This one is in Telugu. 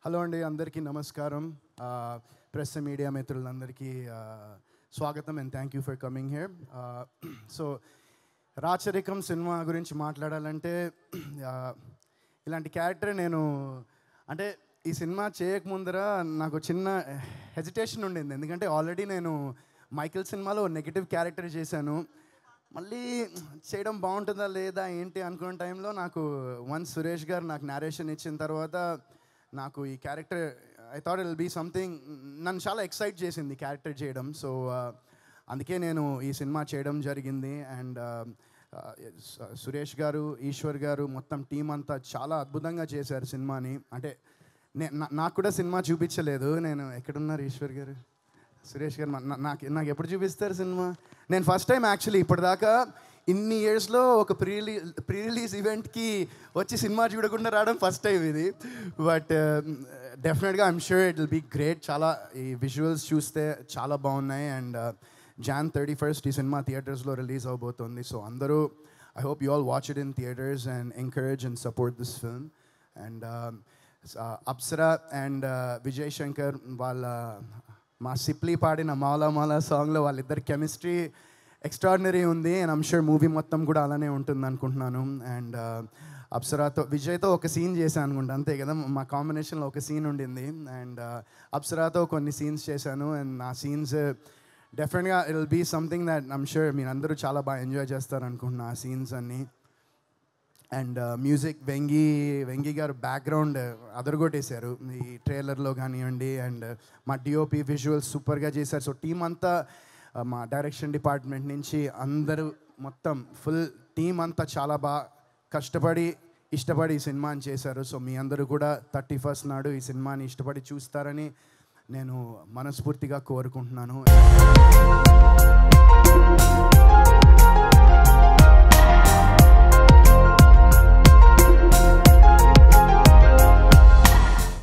హలో అండి, అందరికీ నమస్కారం. ప్రెస్ మీడియా మిత్రులందరికీ స్వాగతం and thank you for coming here. So రాచరికం సినిమా గురించి మాట్లాడాలంటే ఇలాంటి క్యారెక్టర్ నేను అంటే ఈ సినిమా చేయకముందర నాకు చిన్న హెజిటేషన్ ఉండింది. ఎందుకంటే ఆల్రెడీ నేను మైకిల్ సినిమాలో నెగిటివ్ క్యారెక్టర్ చేశాను. మళ్ళీ చేయడం బాగుంటుందా లేదా ఏంటి అనుకున్న టైంలో నాకు వన్స్ సురేష్ గారు నాకు నేరేషన్ ఇచ్చిన తర్వాత నాకు ఈ character I thought it will be something నన్ను చాలా ఎక్సైట్ చేసింది క్యారెక్టర్ చేయడం. సో అందుకే నేను ఈ సినిమా చేయడం జరిగింది. అండ్ సురేష్ గారు, ఈశ్వర్ గారు, మొత్తం టీం అంతా చాలా అద్భుతంగా చేశారు సినిమాని. అంటే నాకు కూడా సినిమా చూపించలేదు. నేను ఎక్కడున్నారు ఈశ్వర్ గారు, సురేష్ గారు? నాకు ఎప్పుడు చూపిస్తారు సినిమా? నేను ఫస్ట్ టైం యాక్చువల్లీ ఇప్పటిదాకా ఇన్ని ఇయర్స్లో ఒక ప్రీ రిలీజ్ ఈవెంట్కి వచ్చి సినిమా చూడకుండా రావడం ఫస్ట్ టైం ఇది. బట్ డెఫినెట్గా I'm sure it will be great. చాలా ఈ విజువల్స్ చూస్తే చాలా బాగున్నాయి. అండ్ Jan 31st ఈ సినిమా థియేటర్స్లో రిలీజ్ అవబోతుంది. సో అందరూ I hope you all watch it in theatres and encourage and support this film. And Apsara and Vijay Shankar వాళ్ళ మా సిప్లీ పాడిన మాలా మాలా సాంగ్లో వాళ్ళిద్దరి కెమిస్ట్రీ ఎక్స్ట్రాడినరీ ఉంది. అండ్ ఐమ్ షూర్ మూవీ మొత్తం కూడా అలానే ఉంటుంది అనుకుంటున్నాను. అండ్ అప్సరాతో విజయ్తో ఒక సీన్ చేశాను అనుకుంటా, అంతే కదా, మా కాంబినేషన్లో ఒక సీన్ ఉండింది. అండ్ అప్సరాతో కొన్ని సీన్స్ చేశాను. అండ్ ఆ సీన్స్ డెఫినెట్గా it will be something that I'm sure మీరు అందరూ చాలా బాగా ఎంజాయ్ చేస్తారు అనుకుంటున్నా ఆ సీన్స్ అన్నీ. అండ్ మ్యూజిక్ వెంగి గారు బ్యాక్గ్రౌండ్ అదరగొట్టేశారు ఈ ట్రైలర్లో కానివ్వండి. అండ్ మా డిఓపి విజువల్స్ సూపర్గా చేశారు. సో టీం అంతా మా డైరెక్షన్ డిపార్ట్మెంట్ నుంచి అందరూ మొత్తం ఫుల్ టీం అంతా చాలా బాగా కష్టపడి ఇష్టపడి ఈ సినిమాని చేశారు. సో మీ అందరూ కూడా 31st నాడు ఈ సినిమాని ఇష్టపడి చూస్తారని నేను మనస్ఫూర్తిగా కోరుకుంటున్నాను.